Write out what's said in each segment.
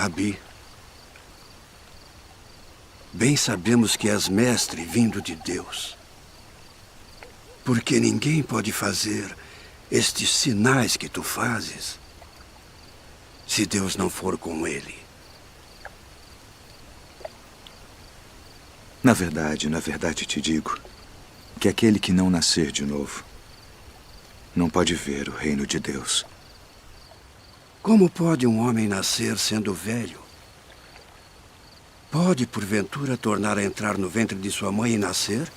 Rabi, bem sabemos que és mestre vindo de Deus. Porque ninguém pode fazer estes sinais que tu fazes se Deus não for com ele. Na verdade te digo que aquele que não nascer de novo não pode ver o reino de Deus. Como pode um homem nascer sendo velho? Pode, porventura, tornar a entrar no ventre de sua mãe e nascer?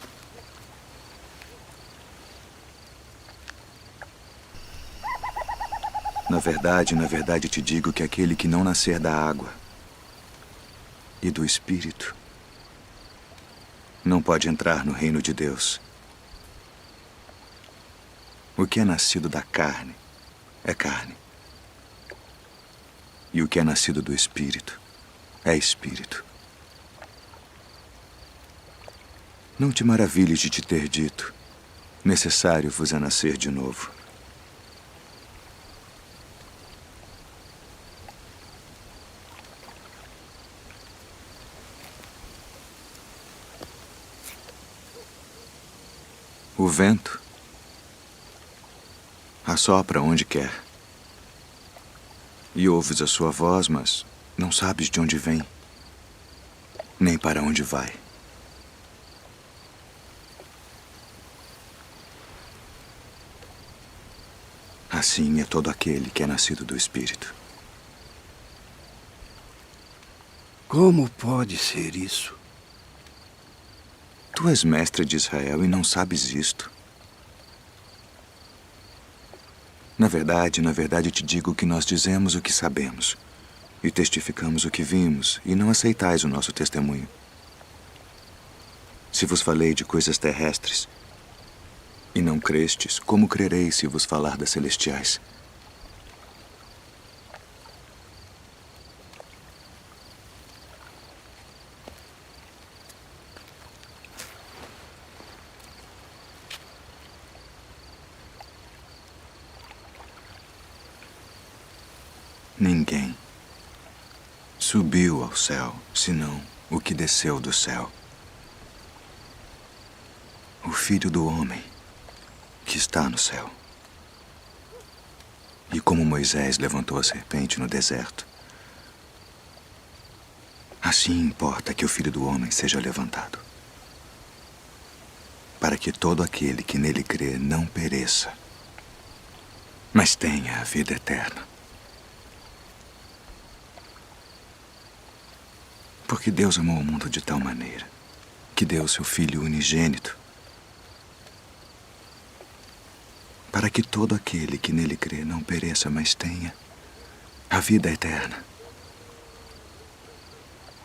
Na verdade te digo que aquele que não nascer da água e do Espírito não pode entrar no reino de Deus. O que é nascido da carne é carne. E o que é nascido do Espírito é Espírito. Não te maravilhes de te ter dito: necessário vos é nascer de novo. O vento assopra onde quer. E ouves a sua voz, mas não sabes de onde vem, nem para onde vai. Assim é todo aquele que é nascido do Espírito. Como pode ser isso? Tu és mestre de Israel e não sabes isto. Na verdade te digo que nós dizemos o que sabemos e testificamos o que vimos, e não aceitais o nosso testemunho. Se vos falei de coisas terrestres e não crestes, como crereis se vos falar das celestiais? Ninguém subiu ao céu, senão o que desceu do céu. O Filho do Homem que está no céu. E como Moisés levantou a serpente no deserto, assim importa que o Filho do Homem seja levantado, para que todo aquele que nele crê não pereça, mas tenha a vida eterna. Porque Deus amou o mundo de tal maneira que deu seu Filho unigênito, para que todo aquele que nele crê não pereça, mas tenha a vida eterna.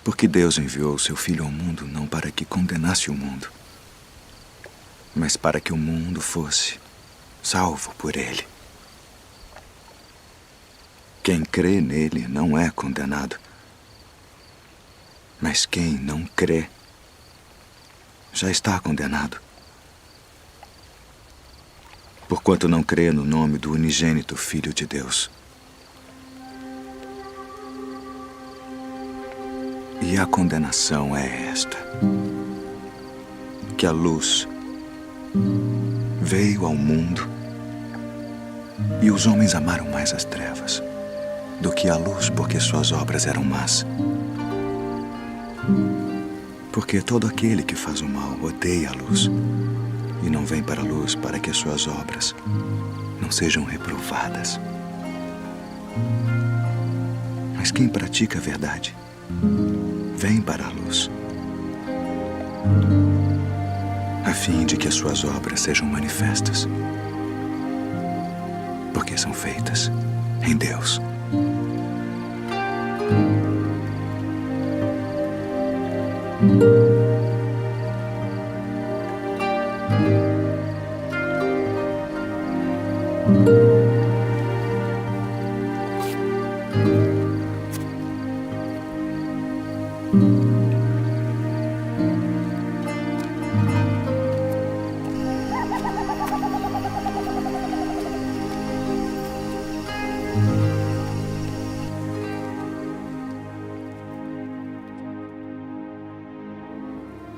Porque Deus enviou seu Filho ao mundo não para que condenasse o mundo, mas para que o mundo fosse salvo por ele. Quem crê nele não é condenado, mas quem não crê já está condenado, porquanto não crê no nome do unigênito Filho de Deus. E a condenação é esta: que a luz veio ao mundo e os homens amaram mais as trevas do que a luz, porque suas obras eram más. Porque todo aquele que faz o mal odeia a luz e não vem para a luz, para que as suas obras não sejam reprovadas. Mas quem pratica a verdade vem para a luz, a fim de que as suas obras sejam manifestas, porque são feitas em Deus.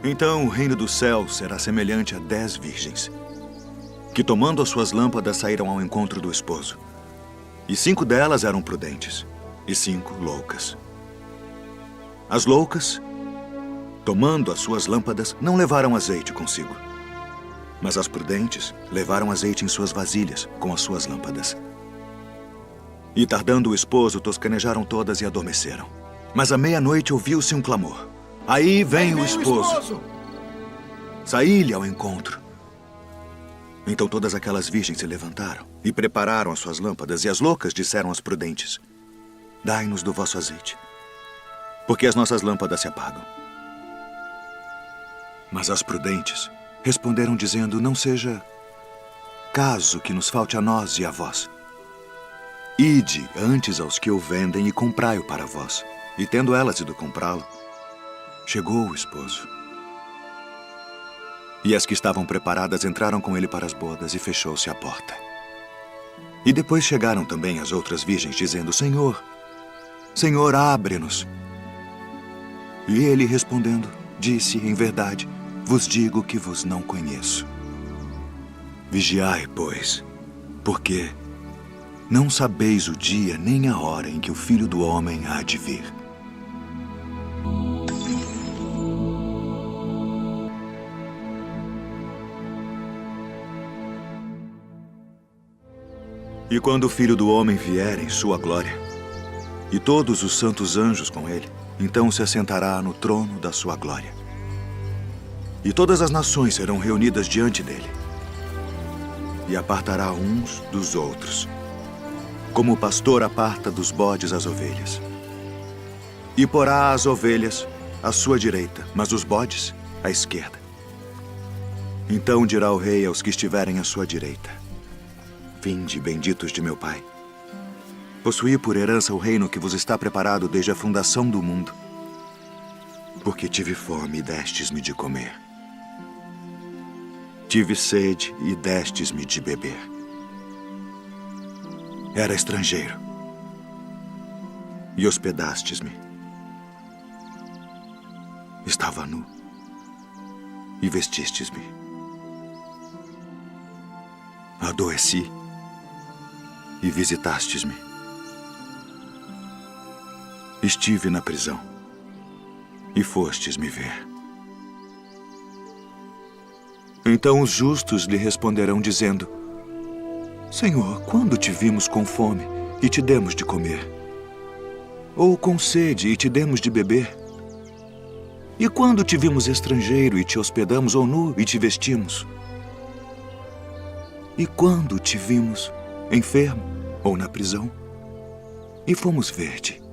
Então o reino do céu será semelhante a 10 virgens, que tomando as suas lâmpadas saíram ao encontro do esposo. E 5 delas eram prudentes, e 5 loucas. As loucas, tomando as suas lâmpadas, não levaram azeite consigo. Mas as prudentes levaram azeite em suas vasilhas com as suas lâmpadas. E tardando o esposo, toscanejaram todas e adormeceram. Mas à meia-noite ouviu-se um clamor. Aí vem o esposo. Saí-lhe ao encontro. Então todas aquelas virgens se levantaram e prepararam as suas lâmpadas, e as loucas disseram às prudentes: dai-nos do vosso azeite, porque as nossas lâmpadas se apagam. Mas as prudentes responderam dizendo: não seja caso que nos falte a nós e a vós. Ide antes aos que o vendem e comprai-o para vós. E tendo elas ido comprá-lo, chegou o esposo. E as que estavam preparadas entraram com ele para as bodas, e fechou-se a porta. E depois chegaram também as outras virgens, dizendo: Senhor, Senhor, abre-nos. E ele, respondendo, disse: em verdade, vos digo que vos não conheço. Vigiai, pois, porque não sabeis o dia nem a hora em que o Filho do Homem há de vir. E quando o Filho do Homem vier em sua glória, e todos os santos anjos com ele, então se assentará no trono da sua glória. E todas as nações serão reunidas diante dele, e apartará uns dos outros, como o pastor aparta dos bodes as ovelhas. E porá as ovelhas à sua direita, mas os bodes à esquerda. Então dirá o rei aos que estiverem à sua direita: vinde, benditos de meu Pai. Possuí por herança o reino que vos está preparado desde a fundação do mundo. Porque tive fome e destes-me de comer. Tive sede e destes-me de beber. Era estrangeiro e hospedastes-me. Estava nu e vestistes-me. Adoeci e visitastes-me. Estive na prisão e fostes me ver. Então os justos lhe responderão dizendo: Senhor, quando te vimos com fome e te demos de comer? Ou com sede e te demos de beber? E quando te vimos estrangeiro e te hospedamos, ou nu e te vestimos? E quando te vimos enfermo ou na prisão e fomos ver-te?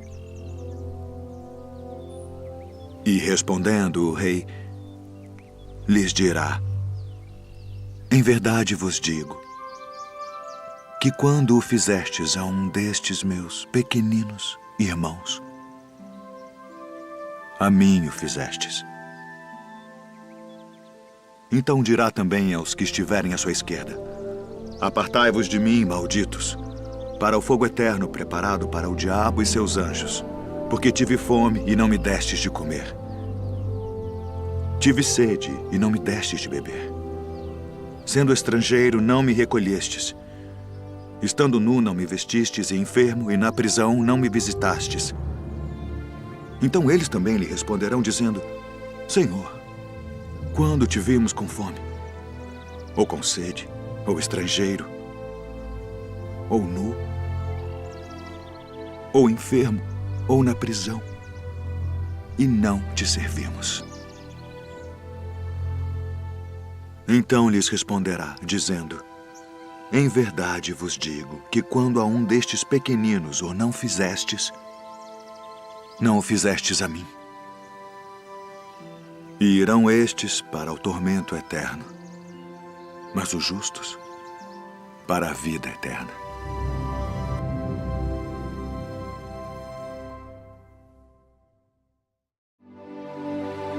E respondendo o rei, lhes dirá: em verdade vos digo que quando o fizestes a um destes meus pequeninos irmãos, a mim o fizestes. Então dirá também aos que estiverem à sua esquerda: apartai-vos de mim, malditos, para o fogo eterno preparado para o diabo e seus anjos, porque tive fome e não me destes de comer. Tive sede e não me destes de beber. Sendo estrangeiro, não me recolhestes. Estando nu, não me vestistes, e enfermo, e na prisão, não me visitastes. Então eles também lhe responderão, dizendo: Senhor, quando te vimos com fome, ou com sede, ou estrangeiro, ou nu, ou enfermo, ou na prisão, e não te servimos? Então lhes responderá, dizendo: em verdade vos digo que quando a um destes pequeninos o não fizestes, não o fizestes a mim. E irão estes para o tormento eterno, mas os justos para a vida eterna.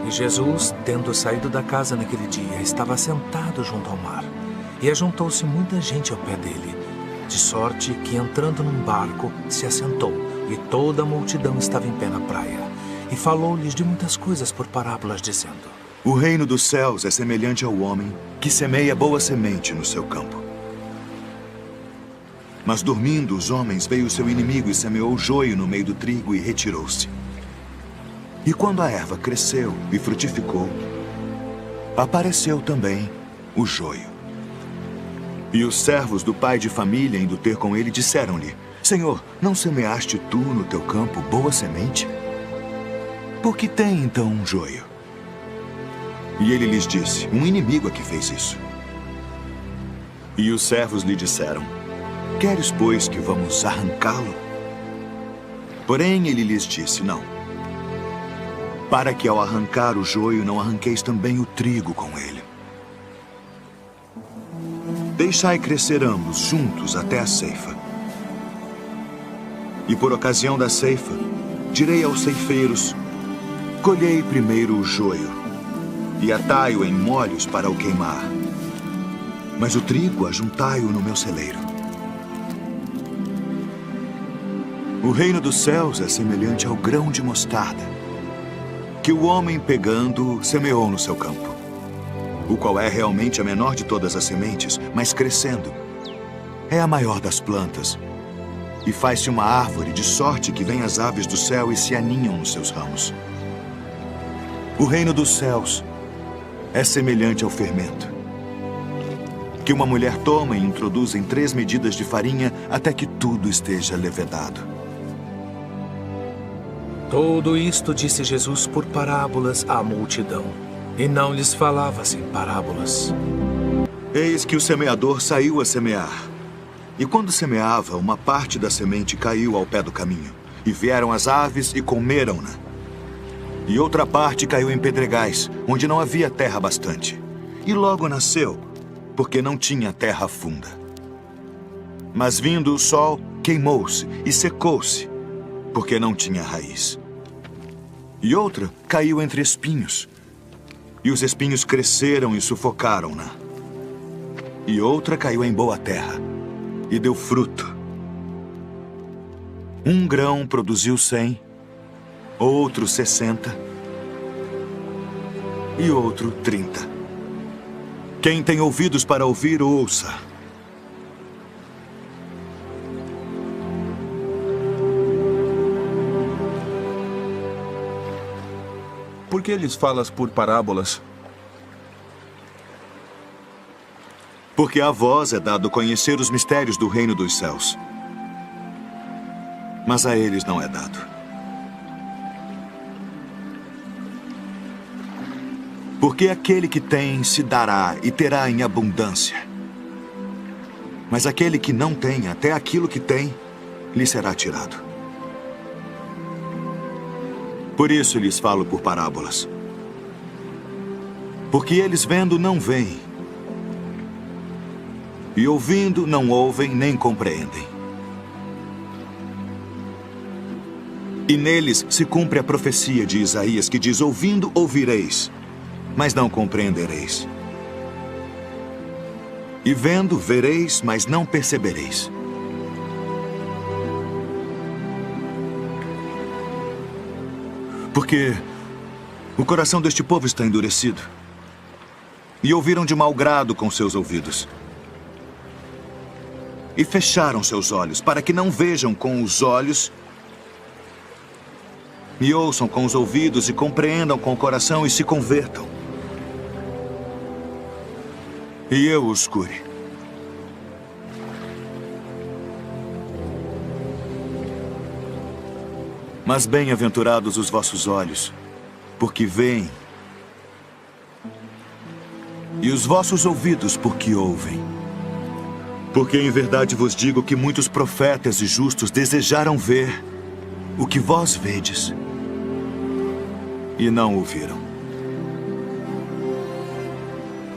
E Jesus, tendo saído da casa naquele dia, estava sentado junto ao mar. E ajuntou-se muita gente ao pé dele, de sorte que, entrando num barco, se assentou, e toda a multidão estava em pé na praia. E falou-lhes de muitas coisas por parábolas, dizendo: O reino dos céus é semelhante ao homem que semeia boa semente no seu campo. Mas dormindo os homens, veio o seu inimigo e semeou joio no meio do trigo e retirou-se. E quando a erva cresceu e frutificou, apareceu também o joio. E os servos do pai de família, indo ter com ele, disseram-lhe: Senhor, não semeaste tu no teu campo boa semente? Por que tem então um joio? E ele lhes disse: um inimigo é que fez isso. E os servos lhe disseram: queres, pois, que vamos arrancá-lo? Porém ele lhes disse: não, para que ao arrancar o joio não arranqueis também o trigo com ele. Deixai crescer ambos juntos até a ceifa. E por ocasião da ceifa, direi aos ceifeiros: colhei primeiro o joio e atai-o em molhos para o queimar, mas o trigo ajuntai-o no meu celeiro. O reino dos céus é semelhante ao grão de mostarda, que o homem pegando semeou no seu campo, o qual é realmente a menor de todas as sementes, mas crescendo é a maior das plantas, e faz-se uma árvore de sorte que vêm as aves do céu e se aninham nos seus ramos. O reino dos céus é semelhante ao fermento, que uma mulher toma e introduz em 3 medidas de farinha até que tudo esteja levedado. Tudo isto disse Jesus por parábolas à multidão, e não lhes falava sem parábolas. Eis que o semeador saiu a semear. E quando semeava, uma parte da semente caiu ao pé do caminho, e vieram as aves e comeram-na. E outra parte caiu em pedregais, onde não havia terra bastante. E logo nasceu, porque não tinha terra funda. Mas vindo o sol, queimou-se e secou-se, porque não tinha raiz. E outra caiu entre espinhos, e os espinhos cresceram e sufocaram-na. E outra caiu em boa terra, e deu fruto. Um grão produziu 100, outro 60, e outro 30. Quem tem ouvidos para ouvir, ouça. Por que lhes falas por parábolas? Porque a vós é dado conhecer os mistérios do reino dos céus, mas a eles não é dado. Porque aquele que tem se dará e terá em abundância, mas aquele que não tem, até aquilo que tem, lhe será tirado. Por isso lhes falo por parábolas. Porque eles vendo não veem, e ouvindo não ouvem nem compreendem. E neles se cumpre a profecia de Isaías que diz: ouvindo ouvireis, mas não compreendereis. E vendo vereis, mas não percebereis. Porque o coração deste povo está endurecido, e ouviram de mau grado com seus ouvidos, e fecharam seus olhos, para que não vejam com os olhos, e ouçam com os ouvidos, e compreendam com o coração, e se convertam, e eu os cure. Mas bem-aventurados os vossos olhos, porque veem, e os vossos ouvidos, porque ouvem. Porque em verdade vos digo que muitos profetas e justos desejaram ver o que vós vedes, e não ouviram.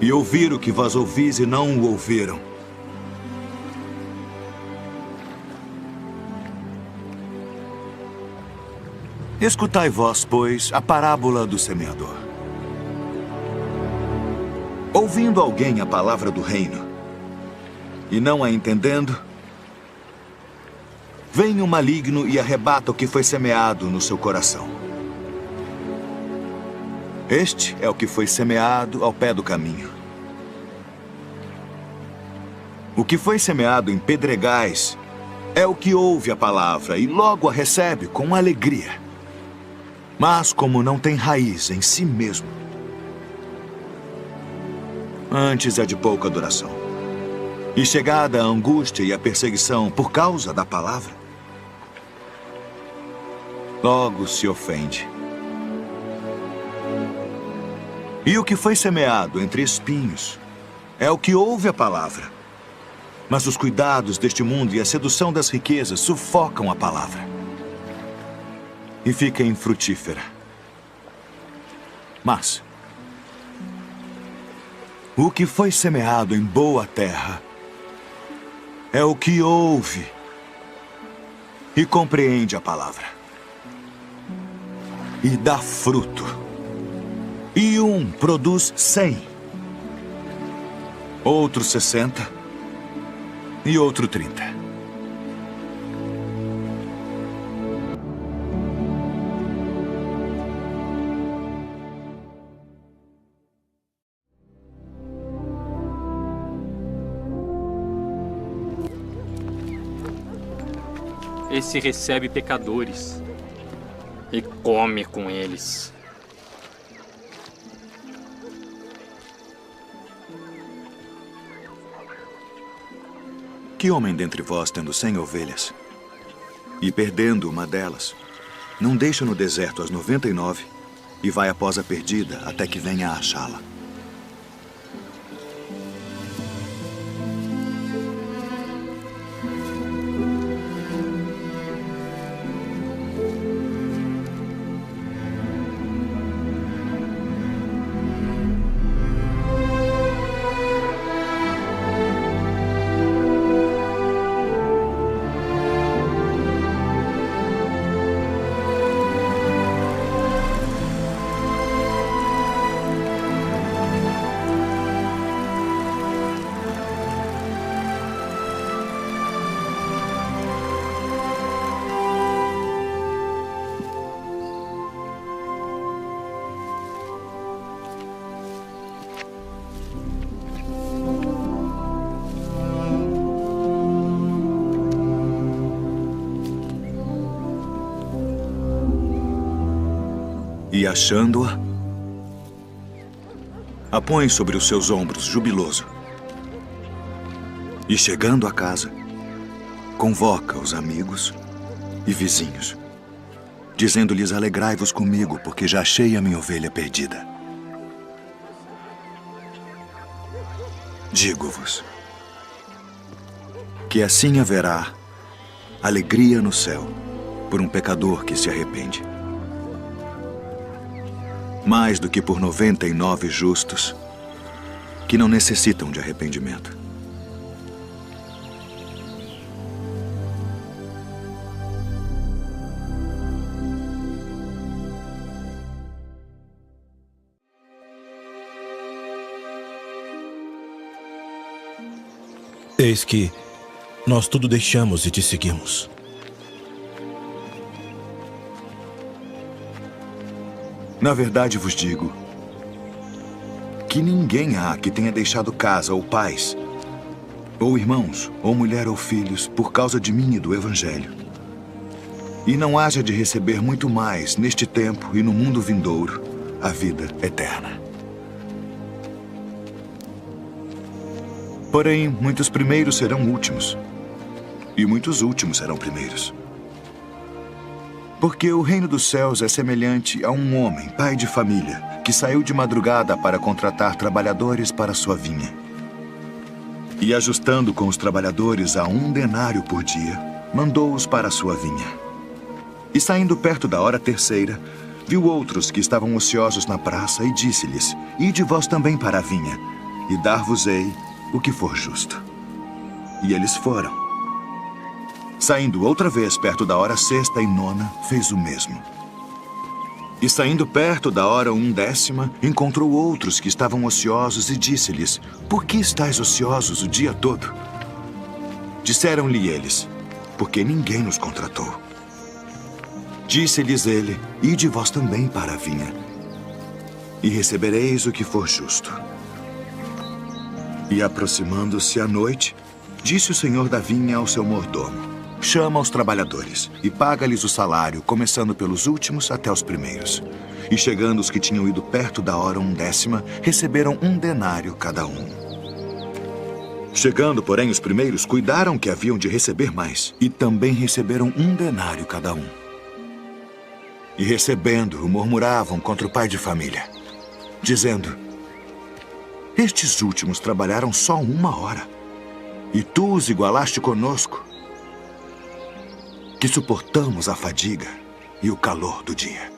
E ouvir o que vós ouvis e não o ouviram. Escutai vós, pois, a parábola do semeador. Ouvindo alguém a palavra do reino, e não a entendendo, vem o maligno e arrebata o que foi semeado no seu coração. Este é o que foi semeado ao pé do caminho. O que foi semeado em pedregais é o que ouve a palavra e logo a recebe com alegria. Mas como não tem raiz em si mesmo, antes é de pouca duração. E chegada a angústia e a perseguição por causa da palavra, logo se ofende. E o que foi semeado entre espinhos é o que ouve a palavra. Mas os cuidados deste mundo e a sedução das riquezas sufocam a palavra e fica infrutífera. Mas o que foi semeado em boa terra é o que ouve e compreende a palavra e dá fruto. E um produz 100, outro 60 e outro 30. Esse recebe pecadores e come com eles. Que homem dentre vós, tendo 100 ovelhas, e perdendo uma delas, não deixa no deserto as 99 e vai após a perdida até que venha a achá-la? E achando-a, a põe sobre os seus ombros, jubiloso. E chegando a casa, convoca os amigos e vizinhos, dizendo-lhes: alegrai-vos comigo, porque já achei a minha ovelha perdida. Digo-vos que assim haverá alegria no céu por um pecador que se arrepende, mais do que por 99 justos que não necessitam de arrependimento. Eis que nós tudo deixamos e te seguimos. Na verdade vos digo que ninguém há que tenha deixado casa ou pais, ou irmãos, ou mulher ou filhos, por causa de mim e do Evangelho, e não haja de receber muito mais neste tempo e no mundo vindouro a vida eterna. Porém, muitos primeiros serão últimos, e muitos últimos serão primeiros. Porque o reino dos céus é semelhante a um homem, pai de família, que saiu de madrugada para contratar trabalhadores para sua vinha. E ajustando com os trabalhadores a 1 denário por dia, mandou-os para a sua vinha. E saindo perto da hora terceira, viu outros que estavam ociosos na praça e disse-lhes: ide vós também para a vinha, e dar-vos-ei o que for justo. E eles foram. Saindo outra vez perto da hora sexta e nona, fez o mesmo. E saindo perto da hora 1/10, encontrou outros que estavam ociosos e disse-lhes: por que estáis ociosos o dia todo? Disseram-lhe eles: porque ninguém nos contratou. Disse-lhes ele: ide vós também para a vinha. e recebereis o que for justo. E aproximando-se a noite, disse o senhor da vinha ao seu mordomo: chama os trabalhadores e paga-lhes o salário, começando pelos últimos até os primeiros. E chegando os que tinham ido perto da hora 1/10, receberam 1 denário cada um. Chegando, porém, os primeiros, cuidaram que haviam de receber mais, e também receberam 1 denário cada um. E recebendo-o, murmuravam contra o pai de família, dizendo: estes últimos trabalharam só 1 hora, e tu os igualaste conosco, que suportamos a fadiga e o calor do dia.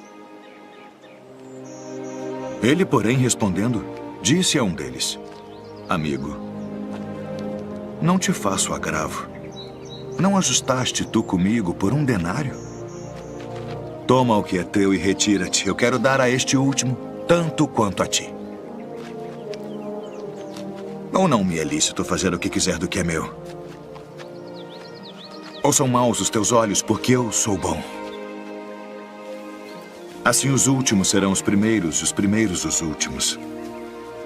Ele, porém, respondendo, disse a um deles: amigo, não te faço agravo. Não ajustaste tu comigo por 1 denário? Toma o que é teu e retira-te. Eu quero dar a este último tanto quanto a ti. Ou não me é lícito fazer o que quiser do que é meu? Ou são maus os teus olhos porque eu sou bom? Assim os últimos serão os primeiros e os primeiros os últimos.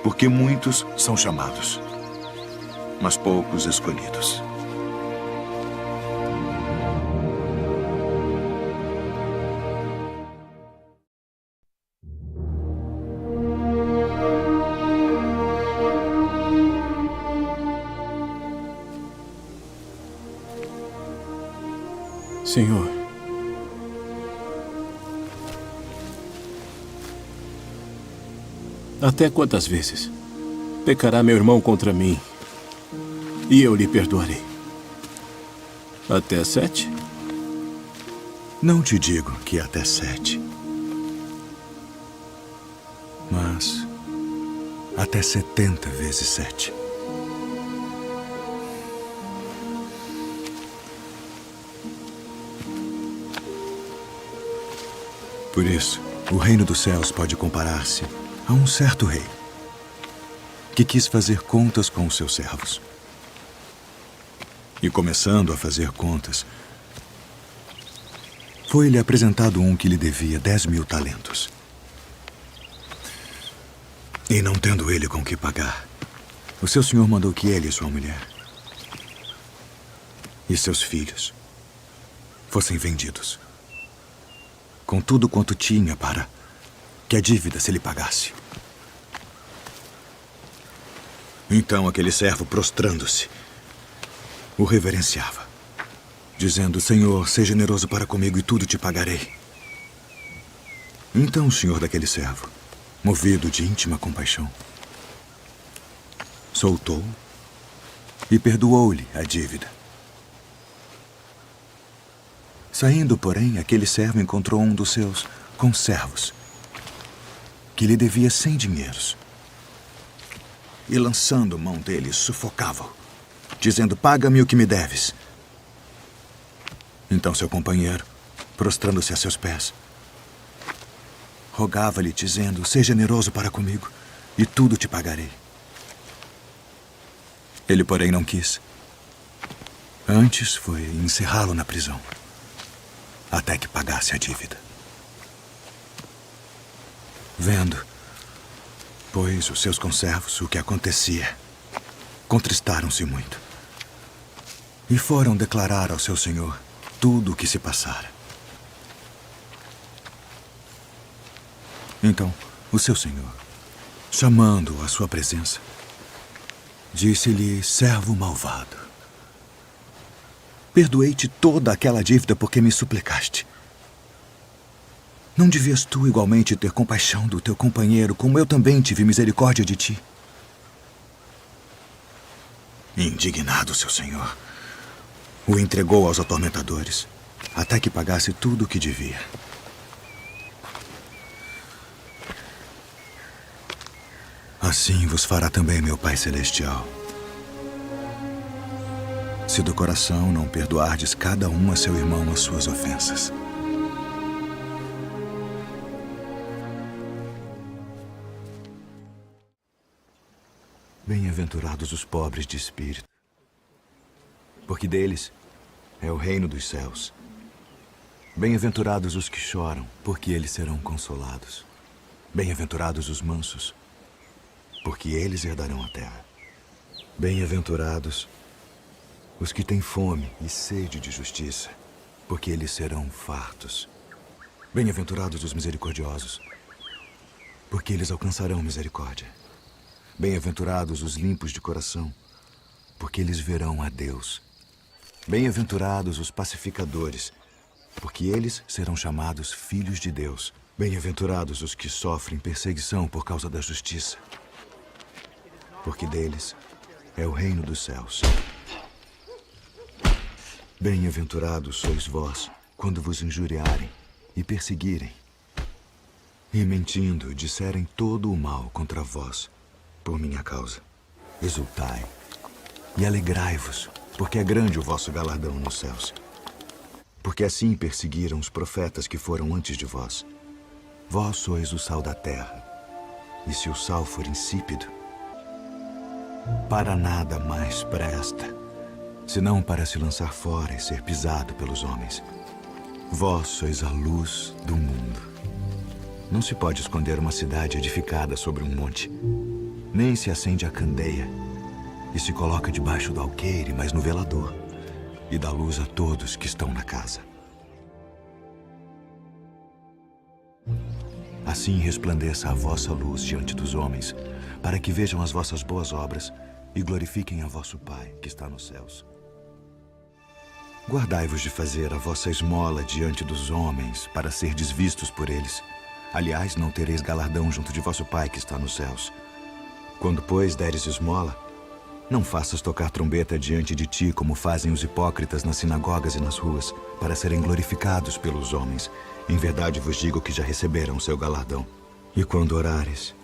Porque muitos são chamados, mas poucos escolhidos. Senhor, até quantas vezes pecará meu irmão contra mim e eu lhe perdoarei? Até 7? Não te digo que até 7, mas até 70 vezes 7. Por isso, o reino dos céus pode comparar-se a um certo rei que quis fazer contas com os seus servos. E começando a fazer contas, foi-lhe apresentado um que lhe devia 10.000 talentos. E não tendo ele com que pagar, o seu senhor mandou que ele e sua mulher e seus filhos fossem vendidos, com tudo quanto tinha, para que a dívida se lhe pagasse. Então aquele servo, prostrando-se, o reverenciava, dizendo: Senhor, seja generoso para comigo e tudo te pagarei. Então o senhor daquele servo, movido de íntima compaixão, soltou e perdoou-lhe a dívida. Saindo, porém, aquele servo encontrou um dos seus conservos, que lhe devia 100 dinheiros. E lançando mão dele, sufocava-o, dizendo: paga-me o que me deves. Então seu companheiro, prostrando-se a seus pés, rogava-lhe, dizendo: seja generoso para comigo, e tudo te pagarei. Ele, porém, não quis. Antes foi encerrá-lo na prisão, até que pagasse a dívida. Vendo, pois, os seus conservos o que acontecia, contristaram-se muito e foram declarar ao seu senhor tudo o que se passara. Então, o seu senhor, chamando-o à sua presença, disse-lhe: servo malvado, perdoei-te toda aquela dívida porque me suplicaste. Não devias tu igualmente ter compaixão do teu companheiro, como eu também tive misericórdia de ti? Indignado, seu senhor o entregou aos atormentadores, até que pagasse tudo o que devia. Assim vos fará também meu Pai Celestial, se do coração não perdoardes cada um a seu irmão as suas ofensas. Bem-aventurados os pobres de espírito, porque deles é o reino dos céus. Bem-aventurados os que choram, porque eles serão consolados. Bem-aventurados os mansos, porque eles herdarão a terra. Bem-aventurados os que têm fome e sede de justiça, porque eles serão fartos. Bem-aventurados os misericordiosos, porque eles alcançarão misericórdia. Bem-aventurados os limpos de coração, porque eles verão a Deus. Bem-aventurados os pacificadores, porque eles serão chamados filhos de Deus. Bem-aventurados os que sofrem perseguição por causa da justiça, porque deles é o reino dos céus. Bem-aventurados sois vós, quando vos injuriarem e perseguirem, e mentindo disserem todo o mal contra vós, por minha causa. Exultai e alegrai-vos, porque é grande o vosso galardão nos céus. Porque assim perseguiram os profetas que foram antes de vós. Vós sois o sal da terra, e se o sal for insípido, para nada mais presta, senão para se lançar fora e ser pisado pelos homens. Vós sois a luz do mundo. Não se pode esconder uma cidade edificada sobre um monte, nem se acende a candeia e se coloca debaixo do alqueire, mas no velador, e dá luz a todos que estão na casa. Assim resplandeça a vossa luz diante dos homens, para que vejam as vossas boas obras e glorifiquem a vosso Pai que está nos céus. Guardai-vos de fazer a vossa esmola diante dos homens, para serdes vistos por eles. Aliás, não tereis galardão junto de vosso Pai que está nos céus. Quando, pois, deres esmola, não faças tocar trombeta diante de ti, como fazem os hipócritas nas sinagogas e nas ruas, para serem glorificados pelos homens. Em verdade vos digo que já receberam o seu galardão. E quando orares,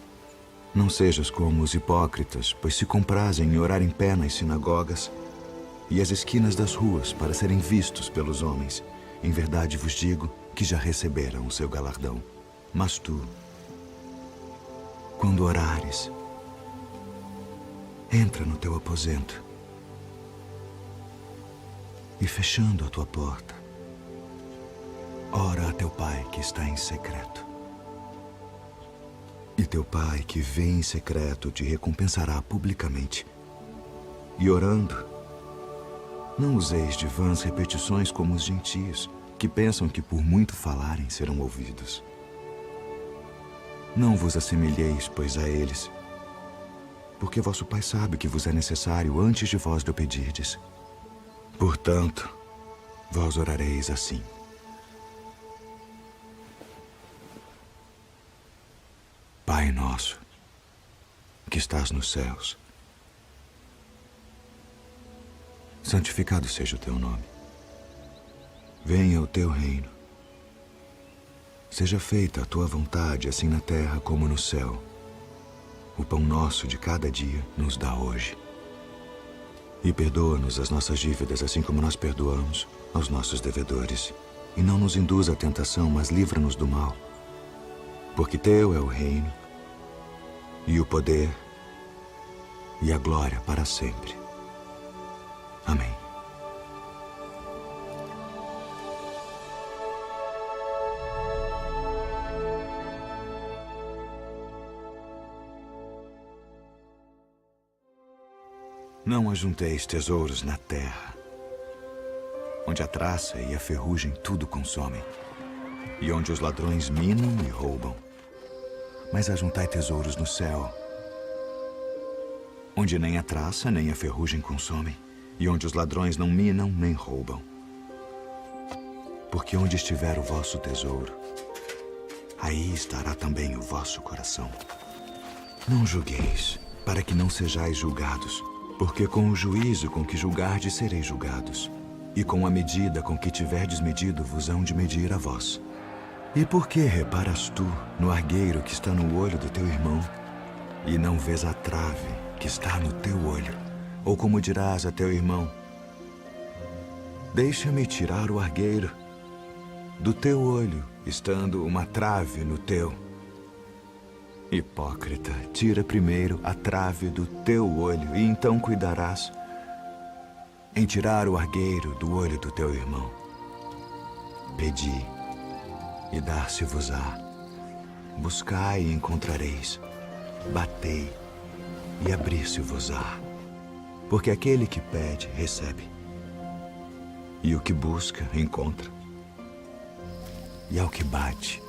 não sejas como os hipócritas, pois se comprazem em orar em pé nas sinagogas e as esquinas das ruas, para serem vistos pelos homens. Em verdade vos digo que já receberam o seu galardão. Mas tu, quando orares, entra no teu aposento e, fechando a tua porta, ora a teu Pai que está em secreto. E teu Pai que vê em secreto te recompensará publicamente. E orando, não useis de vãs repetições como os gentios, que pensam que por muito falarem serão ouvidos. Não vos assemelheis, pois, a eles, porque vosso Pai sabe que vos é necessário antes de vós lhe pedirdes. Portanto, vós orareis assim: Pai nosso, que estás nos céus, santificado seja o teu nome. Venha o teu reino. Seja feita a tua vontade, assim na terra como no céu. O pão nosso de cada dia nos dá hoje. E perdoa-nos as nossas dívidas, assim como nós perdoamos aos nossos devedores. E não nos induza à tentação, mas livra-nos do mal. Porque teu é o reino, e o poder, e a glória para sempre. Amém. Não ajunteis tesouros na terra, onde a traça e a ferrugem tudo consomem, e onde os ladrões minam e roubam. Mas ajuntai tesouros no céu, onde nem a traça nem a ferrugem consomem, e onde os ladrões não minam nem roubam. Porque onde estiver o vosso tesouro, aí estará também o vosso coração. Não julgueis, para que não sejais julgados, porque com o juízo com que julgardes sereis julgados, e com a medida com que tiverdes medido vos hão de medir a vós. E por que reparas tu no argueiro que está no olho do teu irmão, e não vês a trave que está no teu olho? Ou como dirás a teu irmão: deixa-me tirar o argueiro do teu olho, estando uma trave no teu? Hipócrita, tira primeiro a trave do teu olho, e então cuidarás em tirar o argueiro do olho do teu irmão. Pedi, e dar-se-vos-á. Buscai e encontrareis. Batei e abrir-se-vos-á. Porque aquele que pede, recebe. E o que busca, encontra. E ao que bate,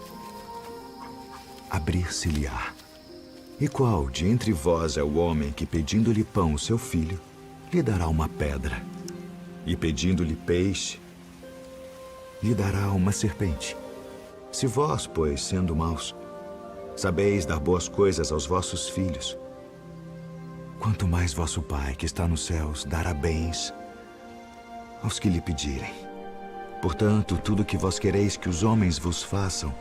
abrir-se-lhe-á. E qual de entre vós é o homem que, pedindo-lhe pão o seu filho, lhe dará uma pedra? E pedindo-lhe peixe, lhe dará uma serpente? Se vós, pois, sendo maus, sabeis dar boas coisas aos vossos filhos, quanto mais vosso Pai, que está nos céus, dará bens aos que lhe pedirem. Portanto, tudo que vós quereis que os homens vos façam,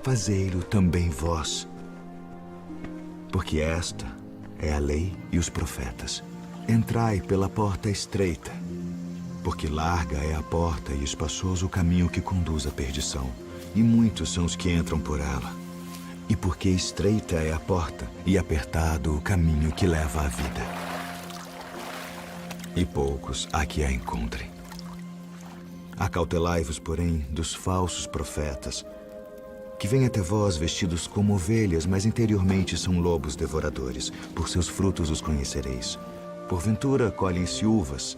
fazei-lo também vós. Porque esta é a lei e os profetas. Entrai pela porta estreita, porque larga é a porta e espaçoso o caminho que conduz à perdição, e muitos são os que entram por ela. E porque estreita é a porta e apertado o caminho que leva à vida, e poucos há que a encontrem. Acautelai-vos, porém, dos falsos profetas, que vêm até vós vestidos como ovelhas, mas interiormente são lobos devoradores. Por seus frutos os conhecereis. Porventura colhem-se uvas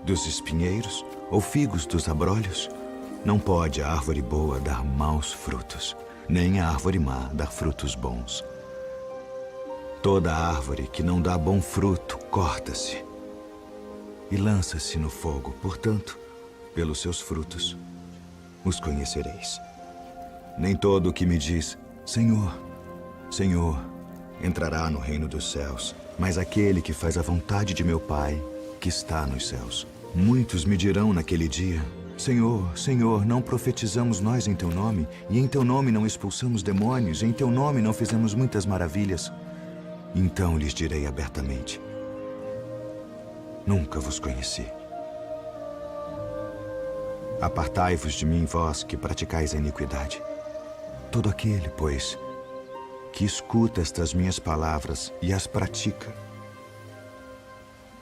dos espinheiros ou figos dos abrolhos? Não pode a árvore boa dar maus frutos, nem a árvore má dar frutos bons. Toda árvore que não dá bom fruto corta-se e lança-se no fogo. Portanto, pelos seus frutos os conhecereis. Nem todo o que me diz, Senhor, Senhor, entrará no reino dos céus, mas aquele que faz a vontade de meu Pai, que está nos céus. Muitos me dirão naquele dia, Senhor, Senhor, não profetizamos nós em teu nome, e em teu nome não expulsamos demônios, e em teu nome não fizemos muitas maravilhas? Então lhes direi abertamente, nunca vos conheci. Apartai-vos de mim, vós que praticais a iniquidade. Todo aquele, pois, que escuta estas minhas palavras e as pratica,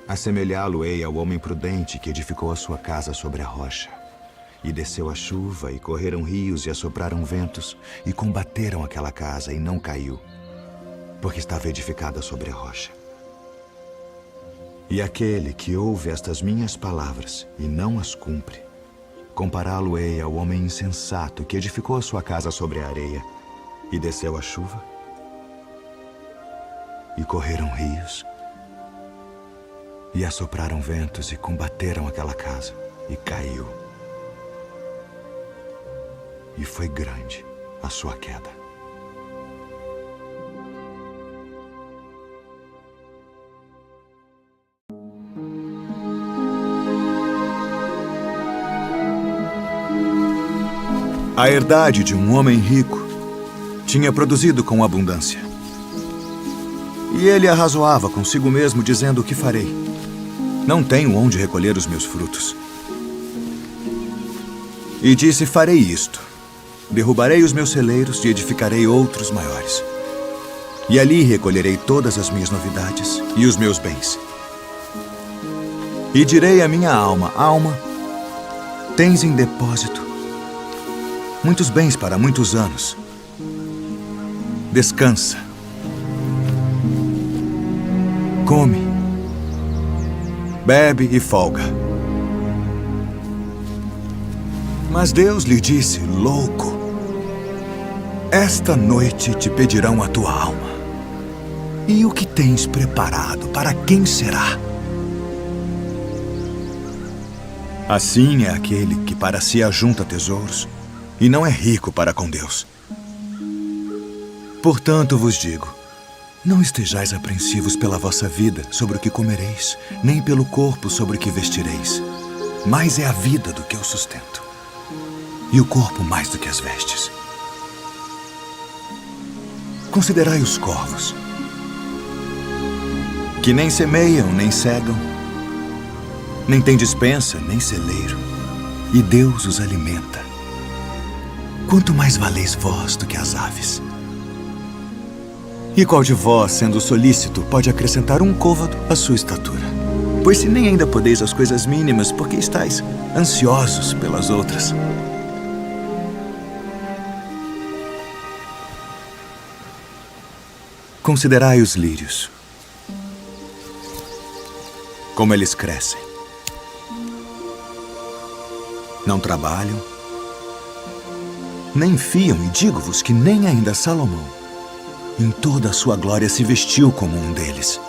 assemelhá-lo-ei ao homem prudente que edificou a sua casa sobre a rocha. E desceu a chuva, e correram rios, e assopraram ventos, e combateram aquela casa, e não caiu, porque estava edificada sobre a rocha. E aquele que ouve estas minhas palavras e não as cumpre, compará-lo-ei ao homem insensato que edificou a sua casa sobre a areia, e desceu a chuva, e correram rios, e assopraram ventos, e combateram aquela casa, e caiu. E foi grande a sua queda. A herdade de um homem rico tinha produzido com abundância. E ele arrazoava consigo mesmo, dizendo: o que farei? Não tenho onde recolher os meus frutos. E disse: farei isto. Derrubarei os meus celeiros e edificarei outros maiores. E ali recolherei todas as minhas novidades e os meus bens. E direi à minha alma: alma, tens em depósito muitos bens para muitos anos. Descansa. Come. Bebe e folga. Mas Deus lhe disse: louco, esta noite te pedirão a tua alma. E o que tens preparado, para quem será? Assim é aquele que para si ajunta tesouros e não é rico para com Deus. Portanto vos digo, não estejais apreensivos pela vossa vida sobre o que comereis, nem pelo corpo sobre o que vestireis. Mais é a vida do que o sustento, e o corpo mais do que as vestes. Considerai os corvos, que nem semeiam, nem cegam, nem têm despensa, nem celeiro, e Deus os alimenta. Quanto mais valeis vós do que as aves? E qual de vós, sendo solícito, pode acrescentar um côvado à sua estatura? Pois se nem ainda podeis as coisas mínimas, por que estáis ansiosos pelas outras? Considerai os lírios. Como eles crescem. Não trabalham, nem fiam, e digo-vos que nem ainda Salomão, em toda a sua glória, se vestiu como um deles.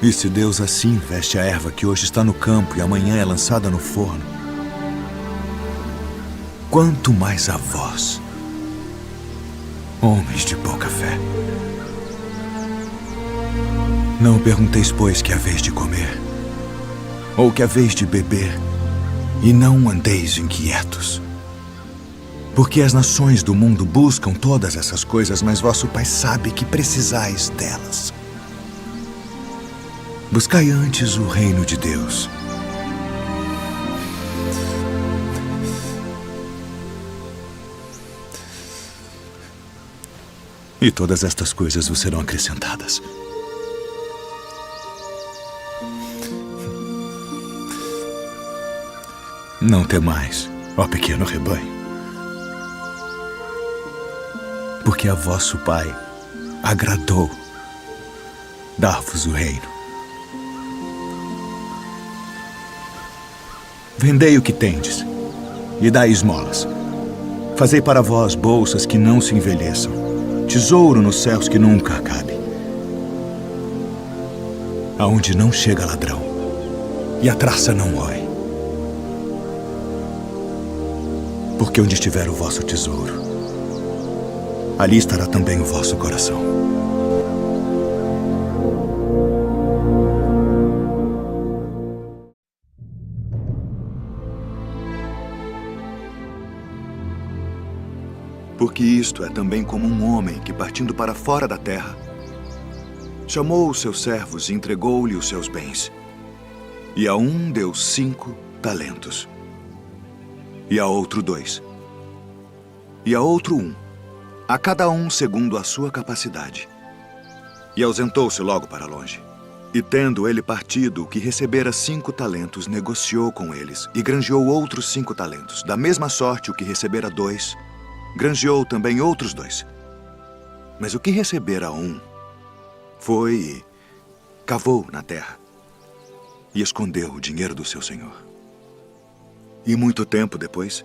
E se Deus assim veste a erva que hoje está no campo e amanhã é lançada no forno, quanto mais a vós, homens de pouca fé. Não pergunteis, pois, que haveis de comer, ou que haveis de beber, e não andeis inquietos. Porque as nações do mundo buscam todas essas coisas, mas vosso Pai sabe que precisais delas. Buscai antes o reino de Deus. E todas estas coisas vos serão acrescentadas. Não temais, ó pequeno rebanho, porque a vosso Pai agradou dar-vos o reino. Vendei o que tendes e dai esmolas. Fazei para vós bolsas que não se envelheçam, tesouro nos céus que nunca acabe, aonde não chega ladrão e a traça não rói. Porque onde estiver o vosso tesouro, ali estará também o vosso coração. Porque isto é também como um homem que, partindo para fora da terra, chamou os seus servos e entregou-lhe os seus bens. E a um deu 5 talentos, e a outro 2, e a outro 1, a cada um segundo a sua capacidade. E ausentou-se logo para longe. E tendo ele partido, o que recebera 5 talentos, negociou com eles, e granjeou outros 5 talentos. Da mesma sorte, o que recebera 2, granjeou também outros 2. Mas o que recebera 1, foi e cavou na terra, e escondeu o dinheiro do seu senhor. E muito tempo depois,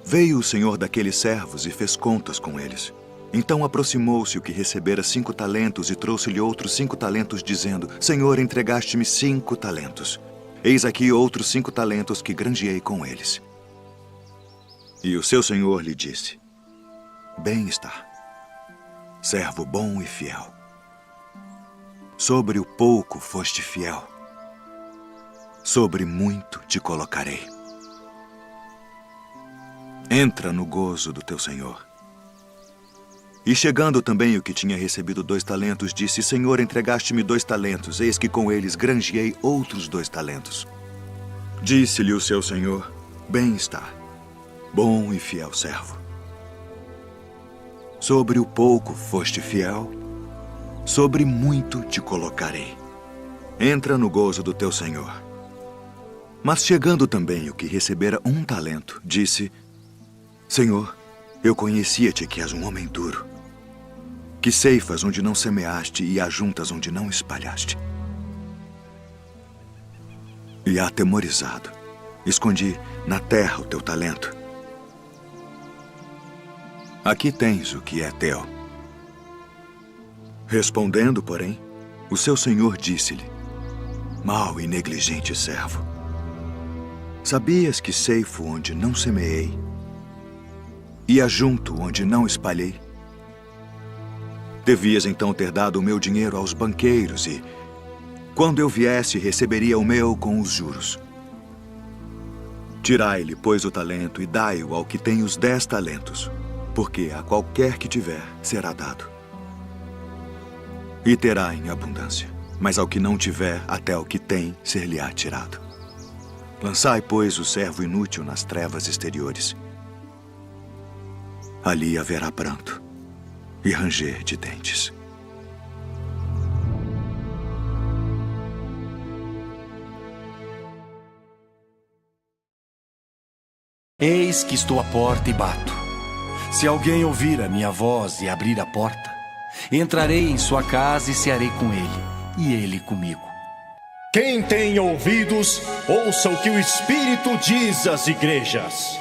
veio o senhor daqueles servos e fez contas com eles. Então aproximou-se o que recebera 5 talentos e trouxe-lhe outros 5 talentos, dizendo: Senhor, entregaste-me 5 talentos. Eis aqui outros 5 talentos que granjeei com eles. E o seu senhor lhe disse: Bem está, servo bom e fiel. Sobre o pouco foste fiel, sobre muito te colocarei. Entra no gozo do teu senhor. E chegando também o que tinha recebido 2 talentos, disse: Senhor, entregaste-me 2 talentos, eis que com eles granjeei outros 2 talentos. Disse-lhe o seu senhor: Bem está, bom e fiel servo. Sobre o pouco foste fiel, sobre muito te colocarei. Entra no gozo do teu senhor. Mas chegando também o que recebera 1 talento, disse: Senhor, eu conhecia-te que és um homem duro, que ceifas onde não semeaste e ajuntas onde não espalhaste. E atemorizado, escondi na terra o teu talento. Aqui tens o que é teu. Respondendo, porém, o seu senhor disse-lhe: Mau e negligente servo, sabias que ceifo onde não semeei e ajunto onde não espalhei? Devias então ter dado o meu dinheiro aos banqueiros e, quando eu viesse, receberia o meu com os juros. Tirai-lhe, pois, o talento e dai-o ao que tem os 10 talentos, porque a qualquer que tiver será dado, e terá em abundância. Mas ao que não tiver, até o que tem ser-lhe-á tirado. Lançai, pois, o servo inútil nas trevas exteriores. Ali haverá pranto e ranger de dentes. Eis que estou à porta e bato. Se alguém ouvir a minha voz e abrir a porta, entrarei em sua casa e cearei com ele, e ele comigo. Quem tem ouvidos, ouça o que o Espírito diz às igrejas.